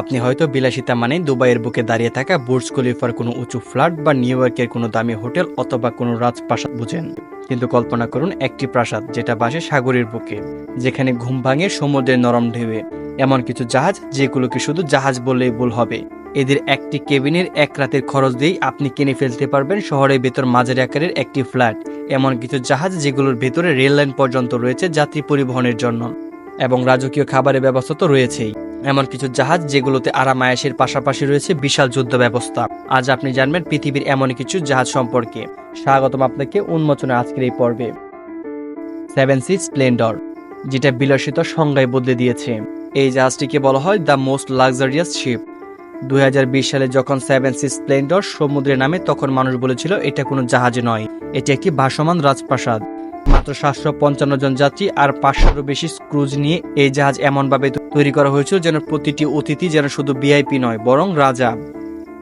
আপনি হয়তো বিলাসিতা মানে দুবাইয়ের বুকে দাঁড়িয়ে থাকা বুর্জ খলিফার কোনো উঁচু ফ্ল্যাট বা নিউ ইয়র্কের কোনো দামি হোটেল অথবা কোনো রাজপ্রাসাদ বুঝেন, কিন্তু কল্পনা করুন একটি প্রাসাদ যেটা বাসে সাগরের বুকে, যেখানে ঘুম ভাঙে সমুদ্রের নরম ঢেউয়ে। এমন কিছু জাহাজ যেগুলোকে শুধু জাহাজ বললেই ভুল হবে। এদের একটি কেবিনের এক রাতের খরচ দিয়েই আপনি কিনে ফেলতে পারবেন শহরের ভেতর মাঝারি আকারের একটি ফ্ল্যাট। এমন কিছু জাহাজ যেগুলোর ভেতরে রেল লাইন পর্যন্ত রয়েছে যাত্রী পরিবহনের জন্য, এবং রাজকীয় খাবারের ব্যবস্থা তো রয়েছেই। এমন কিছু জাহাজ যেগুলোতে আরাম আয়েশের পাশাপাশি রয়েছে বিশাল যুদ্ধ ব্যবস্থা। আজ আপনি জানবেন পৃথিবীর এমন কিছু জাহাজ সম্পর্কে। স্বাগতম আপনাকে উন্মোচনে আজকের এই পর্বে। 7 সিজ স্প্লেন্ডর, যেটা বিলাসিতার সংজ্ঞায় বদলে দিয়েছে। এই জাহাজটিকে বলা হয় দ্য মোস্ট লাক্সারিয়াস শিপ। 2020 সালে যখন 7 সিজ স্প্লেন্ডর সমুদ্রে নামে তখন মানুষ বলেছিল এটা কোনো জাহাজ নয়, এটি একটি ভাসমান রাজপ্রাসাদ। মাত্র 755 জন যাত্রী আর 500-এরও বেশি ক্রুজ নিয়ে এই জাহাজ এমনভাবে তৈরি করা হয়েছিল যেন প্রতিটি অতিথি যেন শুধু ভিআইপি নয় বরং রাজা।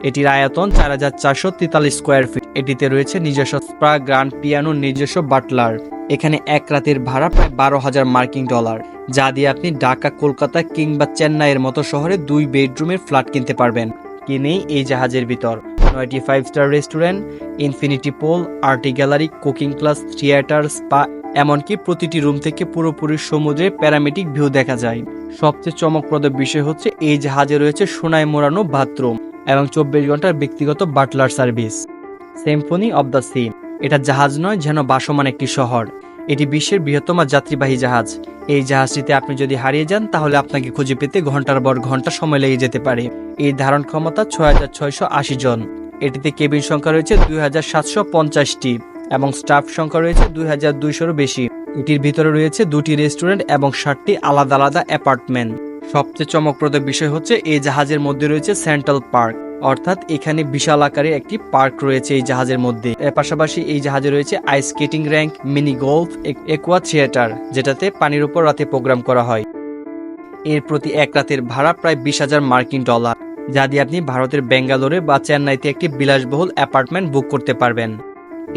এটির আয়তন 4443 স্কোয়ার ফিট। এটিতে রয়েছে নিজস্ব স্পা, গ্র্যান্ড পিয়ানো, নিজস্ব বাটলার। এখানে এক রাতের ভাড়া প্রায় 12,000 মার্কিন ডলার, যা দিয়ে আপনি ঢাকা, কলকাতা কিংবা চেন্নাইয়ের মতো শহরে 2 বেডরুমের ফ্ল্যাট কিনতে পারবেন। কি নেই এই জাহাজের ভিতর? 9টি five star restaurant, infinity pool, art gallery, cooking class, theatre, spa, এমনকি প্রতিটি রুম থেকে পুরোপুরি সমুদ্রের প্যারামেটিক ভিউ দেখা যায়। সবচেয়ে চমকপ্রদ বিষয় হচ্ছে এই জাহাজে রয়েছে সোনায় মোড়ানো বাথরুম এবং 24 ঘন্টার ব্যক্তিগত butler service. Symphony of the sea, এটা জাহাজ নয়, যেন ভাসমান একটি শহর। এটি বিশ্বের বৃহত্তম যাত্রীবাহী জাহাজ। এই জাহাজটিতে আপনি যদি হারিয়ে যান তাহলে আপনাকে খুঁজে পেতে ঘন্টার পর ঘন্টা সময় লেগে যেতে পারে। এই ধারণ ক্ষমতা 6680 জন। এটিতে কেবিন সংখ্যা রয়েছে 2750টি এবং স্টাফ সংখ্যা রয়েছে 2200-এরও বেশি। এটির ভিতরে রয়েছে 2টি রেস্টুরেন্ট এবং 60টি আলাদা আলাদা অ্যাপার্টমেন্ট। সবচেয়ে চমকপ্রদ বিষয় হচ্ছে এই জাহাজের মধ্যে রয়েছে সেন্ট্রাল পার্ক, অর্থাৎ এখানে বিশাল আকারের একটি পার্ক রয়েছে এই জাহাজের মধ্যে। এর পাশাপাশি এই জাহাজে রয়েছে ice skating rink, mini golf, aqua theatre, যেটাতে পানির উপর রাতে প্রোগ্রাম করা হয়। এর প্রতি এক রাতের ভাড়া প্রায় 20,000 মার্কিন ডলার, যা দিয়ে আপনি ভারতের বেঙ্গালোরে বা চেন্নাইতে একটি বিলাসবহুল অ্যাপার্টমেন্ট বুক করতে পারবেন।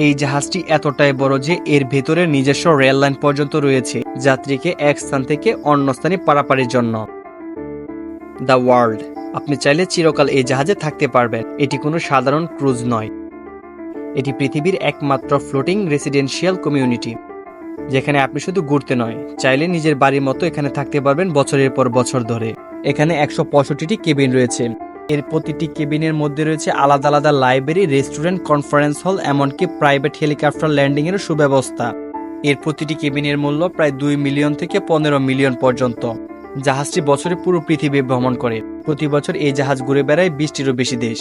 এই জাহাজটি এতটাই বড় যে এর ভেতরে নিজস্ব রেল লাইন পর্যন্ত রয়েছে যাত্রীকে এক স্থান থেকে অন্য স্থানে পারাপারের জন্য। দ্য ওয়ার্ল্ড, আপনি চাইলে চিরকাল এই জাহাজে থাকতে পারবেন। এটি কোনো সাধারণ ক্রুজ নয়, এটি পৃথিবীর একমাত্র ফ্লোটিং রেসিডেন্সিয়াল কমিউনিটি, যেখানে আপনি শুধু ঘুরতে নয়, চাইলে নিজের বাড়ির মতো এখানে থাকতে পারবেন বছরের পর বছর ধরে। এখানে 165টি কেবিন রয়েছে। এর প্রতিটি কেবিনের মধ্যে রয়েছে আলাদা আলাদা লাইব্রেরি, রেস্টুরেন্ট, কনফারেন্স হল, এমনকি প্রাইভেট হেলিকপ্টার ল্যান্ডিং এর সুব্যবস্থা। এর প্রতিটি কেবিনের মূল্য প্রায় 2 মিলিয়ন থেকে 15 মিলিয়ন পর্যন্ত। জাহাজটি বছরে পুরো পৃথিবী ভ্রমণ করে। প্রতি বছর এই জাহাজ ঘুরে বেড়ায় 20টিরও বেশি দেশ,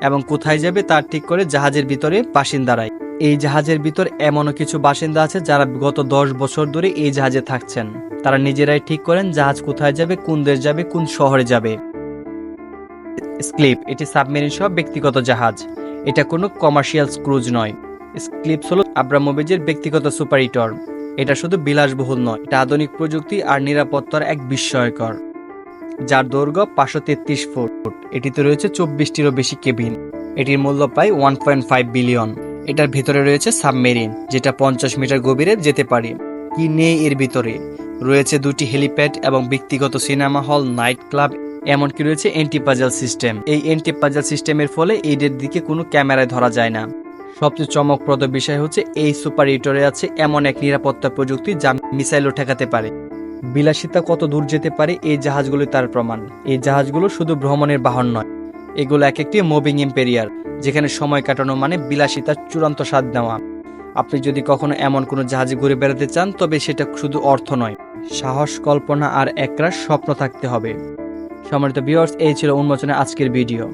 এবং কোথায় যাবে তার ঠিক করে জাহাজের ভিতরে বাসিন্দারাই। এই জাহাজের ভিতর এমনও কিছু বাসিন্দা আছে যারা গত 10 বছর ধরে এই জাহাজে থাকছেন। তারা নিজেরাই ঠিক করেন জাহাজ কোথায় যাবে, কোন দেশ যাবে, কোন শহরে যাবে। স্ক্লিপ, এটি সাবমেরিন সহ ব্যক্তিগত জাহাজ। এটা কোনো কমার্শিয়াল ক্রুজ নয়। স্ক্লিপস হলো আব্রামোভিচের ব্যক্তিগত সুপার ইটর। এটা শুধু বিলাসবহুল নয়, এটা আধুনিক প্রযুক্তি আর নিরাপত্তার এক বিস্ময়কর, যার দৈর্ঘ্য 533 ফুট। এটিতে রয়েছে 24টিরও বেশি কেবিন। এটির মূল্য প্রায় 1.5 বিলিয়ন। এটার ভিতরে রয়েছে সাবমেরিন, যেটা 50 মিটার গভীরে যেতে পারে। কি নেই এর ভিতরে? রয়েছে 2টি হেলিপ্যাড এবং ব্যক্তিগত সিনেমা হল, নাইট ক্লাব, এমনকি রয়েছে অ্যান্টি পাজল সিস্টেম। এই অ্যান্টি পাজল সিস্টেমের ফলে এদের দিকে কোনো ক্যামেরায় ধরা যায় না। সবচেয়ে চমকপ্রদ বিষয় হচ্ছে এই সুপার ইটরে আছে এমন এক নিরাপত্তা প্রযুক্তি যা মিসাইলও ঠেকাতে পারে। বিলাসিতা কত দূর যেতে পারে এই জাহাজগুলো তার প্রমাণ। এই জাহাজগুলো শুধু ভ্রমণের বাহন নয়, এগুলো এক একটি মুভিং এম্পেরিয়ার, যেখানে সময় কাটানো মানে বিলাসিতার চূড়ান্ত স্বাদ নেওয়া। আপনি যদি কখনো এমন কোনো জাহাজে ঘুরে বেড়াতে চান, তবে সেটা শুধু অর্থ নয়, সাহস, কল্পনা আর একরাশ স্বপ্ন থাকতে হবে। সম্মানিত ভিউয়ার্স, এই ছিল উন্মোচনের আজকের ভিডিও।